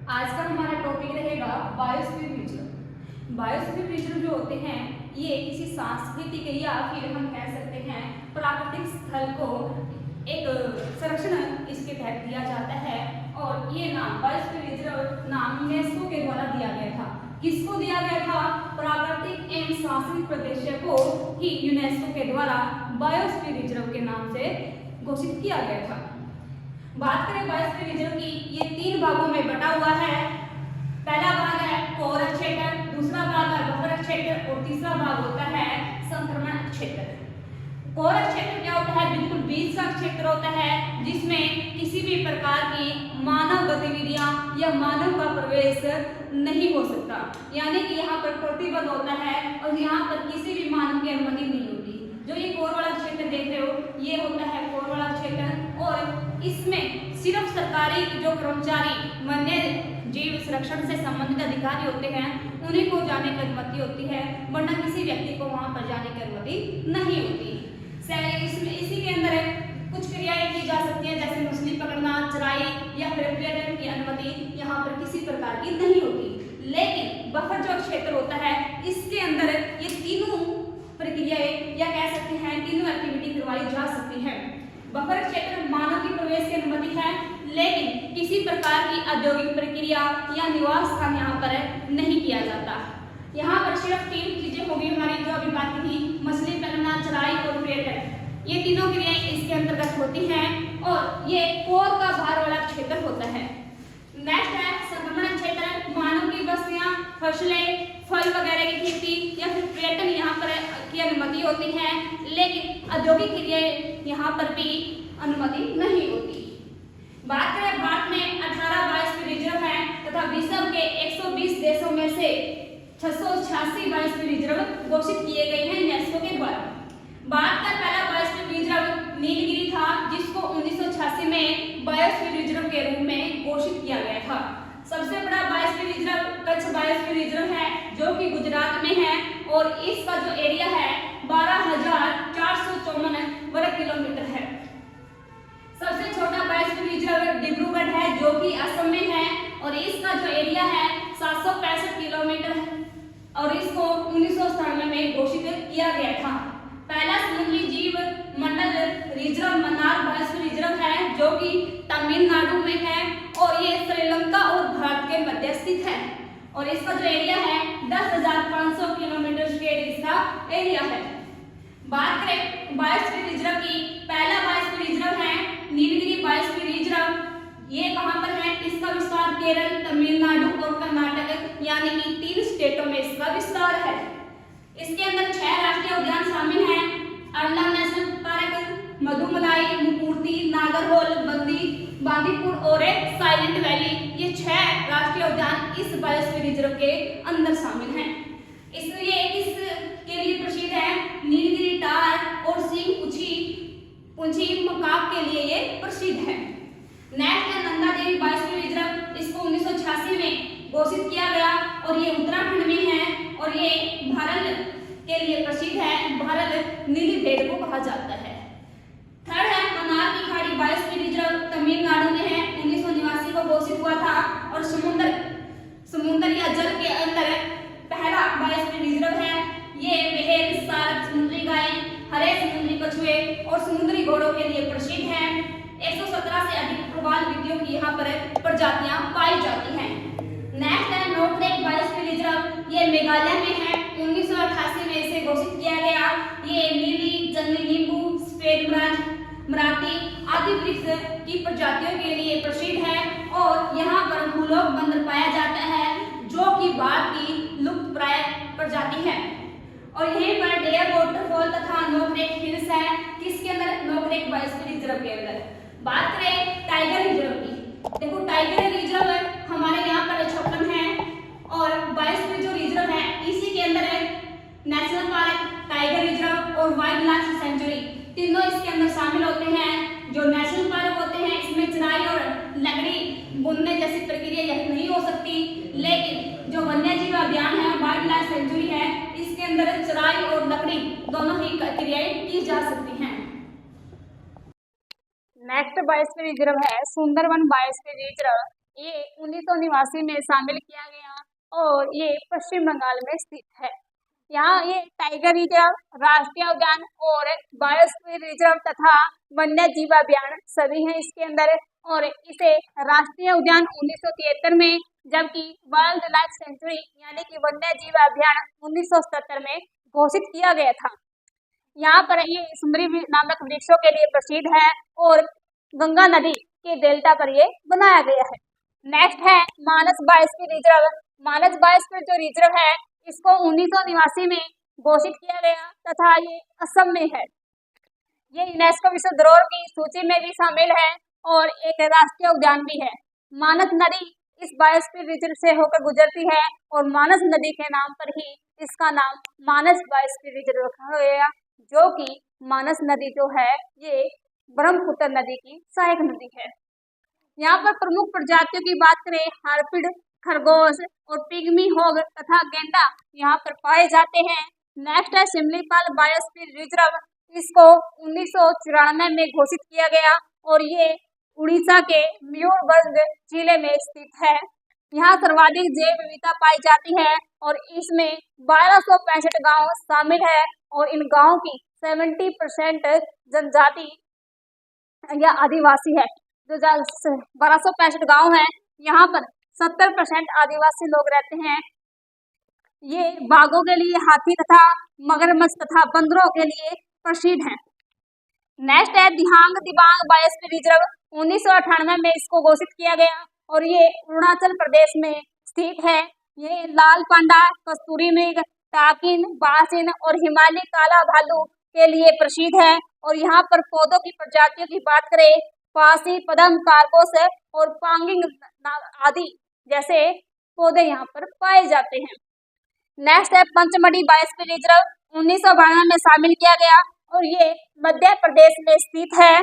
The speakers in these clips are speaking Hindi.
आज का हमारा टॉपिक रहेगा बायोस्फीयर रिजर्व। बायोस्फीयर रिजर्व जो होते हैं ये किसी सांस्कृतिक या फिर हम कह सकते हैं प्राकृतिक स्थल को एक संरक्षण इसके तहत दिया जाता है। और ये नाम बायोस्फीयर रिजर्व नाम यूनेस्को के द्वारा दिया गया था। किसको दिया गया था? प्राकृतिक एवं सांस्कृतिक प्रदेश को ही यूनेस्को के द्वारा बायोस्फीयर रिजर्व के नाम से घोषित किया गया था। बात करें बायोस्फीयर रिजर्व की, ये 3 भागों में बटा हुआ है। पहला भाग है कोर क्षेत्र, दूसरा भाग है बफर क्षेत्र और तीसरा भाग होता है संक्रमण क्षेत्र। कोर क्षेत्र क्या होता है? बिल्कुल बीच का क्षेत्र होता है जिसमें किसी भी प्रकार की मानव गतिविधियां या मानव का प्रवेश नहीं हो सकता, यानी कि यहाँ पर प्रतिबंध होता है और यहाँ पर किसी भी मानव की अनुमति नहीं होती। जो ये कोर वाला क्षेत्र देख रहे हो ये होता है कोर वाला क्षेत्र और इसमें सिर्फ सरकारी जो कर्मचारी वन्य जीव संरक्षण से संबंधित अधिकारी होते हैं उन्हीं को जाने की अनुमति होती है, वरना किसी व्यक्ति को वहां पर जाने की अनुमति नहीं होती। इसी के अंदर कुछ क्रियाएं की जा सकती है, जैसे मछली पकड़ना, चराई या फिर पर्यटन की अनुमति यहाँ पर किसी प्रकार की नहीं होती। लेकिन बफर जो क्षेत्र होता है इसके अंदर ये तीनों प्रक्रियाएं या कह सकते हैं तीनों एक्टिविटी करवाई जा सकती है। बफर क्षेत्र मानव की प्रवेश की अनुमति है, लेकिन किसी प्रकार की औद्योगिक प्रक्रिया या निवास स्थान यहाँ पर नहीं किया जाता। यहाँ पर सिर्फ 3 चीजें होगी हमारी जो अभी बात की, मछली पकड़ना, चराई और पर्यटन। ये तीनों क्रियाएं इसके अंतर्गत होती हैं और ये कोर का बाहर वाला क्षेत्र होता है। नेक्स्ट है संक्रमण क्षेत्र। मानव की बस्तियां, फसलें, फल वगैरह की खेती या फिर पर्यटन यहाँ पर की अनुमति होती है, लेकिन औद्योगिक क्रियाएं यहाँ पर भी अनुमति नहीं होती। बात करें भारत में 18 बायोस्फीयर रिजर्व है तथा विश्व के 120 देशों में से 686 बायोस्फीयर रिजर्व घोषित किए गए हैं यूनेस्को के द्वारा। भारत का पहला बायोस्फीयर रिजर्व नीलगिरी था, जिसको 1986 में बायोस्फीयर रिजर्व के रूप में घोषित किया गया था। सबसे बड़ा biosphere reserve Kutch biosphere reserve है जो कि गुजरात में है और इसका जो एरिया है 12,454 वर्ग किलोमीटर है। सबसे छोटा बायोस्फीयर रिजर्व डिब्रूगढ़ है जो कि असम में है और इसका जो एरिया है 765 किलोमीटर है और इसको 1997 में घोषित किया गया था। पहला समुद्री जीव मंडल रिजर्व मन्नार बायोस्फीयर रिजर्व है जो कि तमिलनाडु में है और ये श्रीलंका और भारत के मध्य स्थित है और इसका जो एरिया है 10,500 किलोमीटर स्क्वायर इसका एरिया है। बात करें बायोस्फीयर रिजर्व की, पहला बायोस्फीयर रिजर्व है नीलगिरी बायोस्फीयर रिजर्व। ये कहाँ पर है? इसका विस्तार केरल, तमिलनाडु और कर्नाटक यानी कि 3 स्टेटों में इसका विस्तार है। इसके अंदर 6 राष्ट्रीय उद्यान शामिल हैं। अरला नेशनल पार्क, मधुमलाई, मुकुर्ती, नागरहोल, बांदीपुर और साइलेंट वैली, ये 6 राष्ट्रीय उद्यान इस बायोस्फीयर रिजर्व के अंदर शामिल हैं। इसलिए इसके लिए प्रसिद्ध है नीलगिरी टार और सिंह पुंछी मकाक के लिए ये प्रसिद्ध है। नेक्स्ट है नंदा देवी बायोस्फीयर रिजर्व। इसको 1986 में घोषित किया गया और ये उत्तराखंड में है और ये भारत के लिए प्रसिद्ध है। भारत नीली भेड़ को कहा जाता है। थर्ड है मन्नार की खाड़ी बायोस्फीयर रिजर्व, तमिलनाडु में है। 1989 को घोषित हुआ था और समुद्र या जल के अंदर पहला बायोस्फीयर रिजर्व है। ये व्हेल, शार्क, समुद्री गाय, हरे समुद्री कछुए और समुद्री घोड़ों के लिए प्रसिद्ध है। 117 से अधिक प्रवाल विधियों की यहाँ पर प्रजातियां पाई जाती हैं। नेक्स्ट है नोकरेक बायोस्फीयर रिजर्व। ये मेघालय में है। 1988 में इसे घोषित किया गया। ये नीली, जंगली नींबू, सफेद मराठी आदि वृक्ष की प्रजातियों के लिए प्रसिद्ध है और यहाँ पर भूलोक बंदर पाया जाता है जो कि भारत की लुप्तप्राय प्रजाति है। और यहीं पर डेयर वाटरफॉल तथा नोकरेक हिल्स है, किसके अंदर? नोकरेक बायोस्फीयर रिजर्व के अंदर। बात करें टाइगर रिजर्व की, देखो टाइगर रिजर्व हमारे यहाँ पर छप्पन है और बायोस्फीयर जो रिजर्व है इसी के अंदर है नेशनल पार्क, टाइगर रिजर्व और वाइल्ड लाइफ सेंचुरी, तीनों इसके अंदर शामिल होते हैं। जो नेशनल पार्क होते हैं इसमें चराई और लकड़ी बुनने जैसी प्रक्रिया यह नहीं हो सकती, लेकिन जो वन्य जीव अभियान है वाइल्ड लाइफ सेंचुरी है इसके अंदर चराई और लकड़ी दोनों ही क्रियाएं की जा सकती हैं। नेक्स्ट बायोस्फीयर रिजर्व है सुंदरवन बायोस्फीयर रिजर्व। ये 1989 में शामिल किया गया और ये पश्चिम बंगाल में स्थित है। यहाँ ये टाइगर रिजर्व, राष्ट्रीय उद्यान और बायोस्फीयर रिजर्व तथा वन्य जीव अभियान सभी हैं इसके अंदर। और इसे राष्ट्रीय उद्यान 1973 में, जबकि वाइल्ड लाइफ सेंचुरी यानी कि वन्य जीव अभियान 1977 में घोषित किया गया था। यहाँ पर ये सुंदरी नामक वृक्षों के लिए प्रसिद्ध है और गंगा नदी के डेल्टा पर ये बनाया गया है। नेक्स्ट है मानस बायोस्फीयर रिजर्व। मानस बायोस्फीयर जो रिजर्व है इसको 1989 में घोषित किया गया तथा ये असम में है। ये यूनेस्को विश्व धरोहर की सूची में भी शामिल है और एक राष्ट्रीय उद्यान भी है। मानस नदी इस बायोस्फीयर रिजर्व से होकर गुजरती है और मानस नदी के नाम पर ही इसका नाम मानस बायोस्फीयर रिजर्व रखा गया, जो कि मानस नदी जो है ये ब्रह्मपुत्र नदी की सहायक नदी है। यहाँ पर प्रमुख प्रजातियों की बात करें, हार्पिड, खरगोश और पिग्मी होग तथा गेंडा यहाँ पर पाए जाते हैं। नेक्स्ट है सिमलीपाल बायोस्फीयर रिजर्व। इसको 1994 में घोषित किया गया और ये उड़ीसा के मयूरभंज जिले में स्थित है। यहाँ सर्वाधिक जैव विविधता पाई जाती है और इसमें 1265 गांव शामिल है और इन गांवों की 70% जनजाति या आदिवासी है। जो 1265 गांव है यहाँ पर 70% आदिवासी लोग रहते हैं। ये बाघों के लिए, हाथी तथा मगरमच्छ तथा बंदरों के लिए प्रसिद्ध है। नेक्स्ट है दिहांग दिबांग बायोस्फीयर रिजर्व। 1998 में इसको घोषित किया गया और ये अरुणाचल प्रदेश में स्थित है। ये लाल पांडा, कस्तूरी मृग, टाकिन, बासिन और हिमालय काला भालू के लिए प्रसिद्ध है। और यहाँ पर पौधों की प्रजातियों की बात करें, फांसी, पदम, कारकोस और पांगिंग आदि जैसे पौधे यहाँ पर पाए जाते हैं। नेक्स्ट है पंचमढ़ी बायोस्फीयर रिजर्व। 1992 में शामिल किया गया और ये मध्य प्रदेश में स्थित है।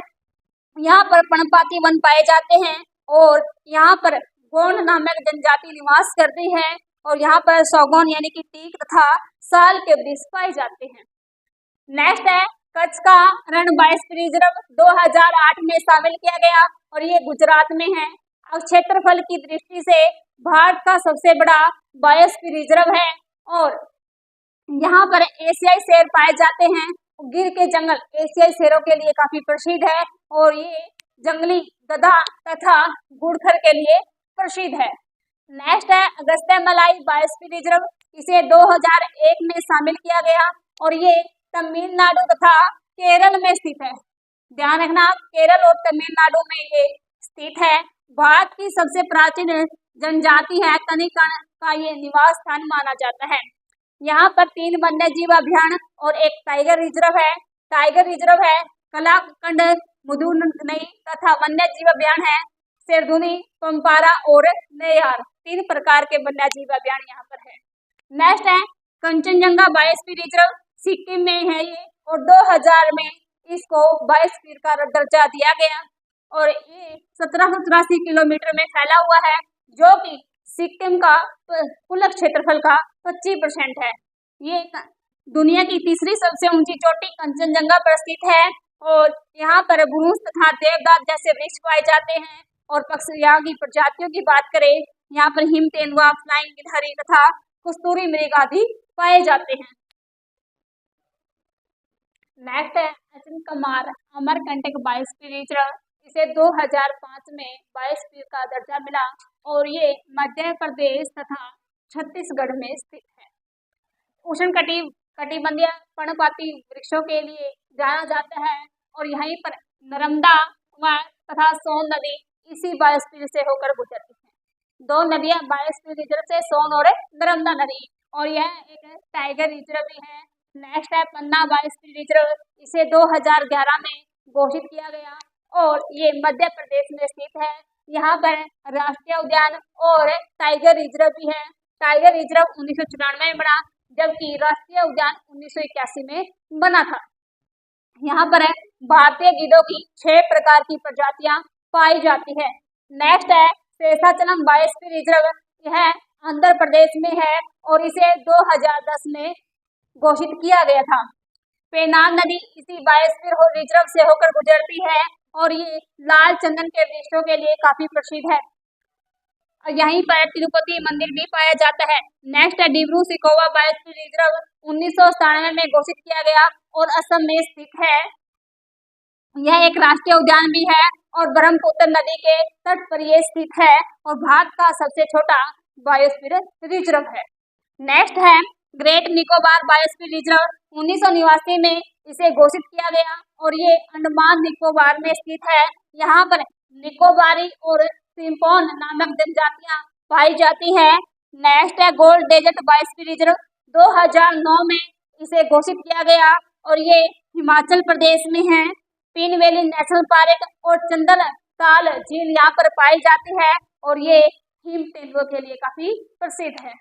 यहाँ पर पर्णपाती वन पाए जाते हैं और यहाँ पर गोंड नामक जनजाति निवास करती है और यहाँ पर सौगौन यानी कि टीक तथा साल के वृक्ष पाए जाते हैं। नेक्स्ट है कच्छ का रण बायोस्फीयर रिजर्व। 2008 में शामिल किया गया और ये गुजरात में है। और क्षेत्रफल की दृष्टि से भारत का सबसे बड़ा बायोस्फीयर रिजर्व है और यहाँ पर एशियाई शेर पाए जाते हैं। गिर के जंगल एशियाई शेरों के लिए काफी प्रसिद्ध है और ये जंगली गधा तथा गुड़खर के लिए प्रसिद्ध है। नेक्स्ट है अगस्त्यमलाई बायोस्फीयर रिजर्व। इसे 2001 में शामिल किया गया और ये तमिलनाडु तथा केरल में स्थित है। ध्यान रखना, केरल और तमिलनाडु में ये स्थित है। भारत की सबसे प्राचीन जनजाति है कनिकण का ये निवास स्थान माना जाता है। यहाँ पर 3 वन्य जीव अभ्यारण्य और एक टाइगर रिजर्व है। टाइगर रिजर्व है कलाकंड, मुदुनई तथा वन्य जीव अभ्यारण्य है शेरधुनी, पंपारा और नेयार। 3 प्रकार के वन्य जीव अभ्यारण्य यहाँ पर है। नेक्स्ट है कंचनजंगा बायोस्फीयर रिजर्व। सिक्किम में है ये और 2000 में इसको बायोस्फीयर का दर्जा दिया गया और ये 1783 किलोमीटर में फैला हुआ है, जो कि सिक्किम का कुल क्षेत्रफल का 25% है। ये दुनिया की तीसरी सबसे ऊंची चोटी कंचनजंगा पर स्थित है और यहाँ पर भूस तथा देवदार जैसे वृक्ष पाए जाते हैं। और पक्षियों की प्रजातियों की बात करें, यहाँ पर हिम तेंदुआ, फ्लाइंग गिलहरी तथा कस्तूरी मृग आदि पाए जाते हैं। नेक्स्ट है अचनकमार अमरकंटक बायोस्फीयर रिजर्व। इसे 2005 में बायोस्फीयर का दर्जा मिला और ये मध्य प्रदेश तथा छत्तीसगढ़ में स्थित है। उष्णकटिबंधीय पर्णपाती वृक्षों के लिए जाना जाता है और यहीं पर नर्मदा तथा सोन नदी इसी बायोस्फीयर से होकर गुजरती है। 2 नदियां बायोस्फीयर रिजर्व से, सोन और नर्मदा नदी, और यह एक टाइगर रिजर्व भी है। नेक्स्ट है पन्ना बायोस्फीयर रिजर्व। इसे 2011 में घोषित किया गया और ये मध्य प्रदेश में स्थित है। यहाँ पर राष्ट्रीय उद्यान और टाइगर रिजर्व भी है। टाइगर रिजर्व 1994 में बना, जबकि राष्ट्रीय उद्यान 1981 में बना था। यहाँ पर भारतीय गिद्धों की 6 प्रकार की प्रजातियां पाई जाती है। नेक्स्ट है शेषाचलम बायोस्फीयर रिजर्व। यह आंध्र प्रदेश में है और इसे 2010 में घोषित किया गया था। पेनार नदी इसी बायोस्फीयर रिजर्व से होकर गुजरती है और ये लाल चंदन के वृक्षों के लिए काफी प्रसिद्ध है। और यहीं पर तिरुपति मंदिर भी पाया जाता है। नेक्स्ट है डिब्रू सैखोवा बायोस्फीयर रिजर्व, 1997 में घोषित किया गया और असम में स्थित है। यह एक राष्ट्रीय उद्यान भी है और ब्रह्मपुत्र नदी के तट पर यह स्थित है और भारत का सबसे छोटा बायोस्फीयर रिजर्व है। नेक्स्ट है ग्रेट निकोबार बायोस्फीयर रिजर्व, 1989 में इसे घोषित किया गया और ये अंडमान निकोबार में स्थित है। यहाँ पर निकोबारी और सिम्पोन नामक जनजातियां पाई जाती हैं। नेक्स्ट है गोल्ड डेजर्ट बायोस्फीयर रिजर्व, 2009 में इसे घोषित किया गया और ये हिमाचल प्रदेश में है। पिन वैली नेशनल पार्क और चंदन ताल झील यहाँ पर पाई जाती है और ये हिम तेंदुओं के लिए काफी प्रसिद्ध है।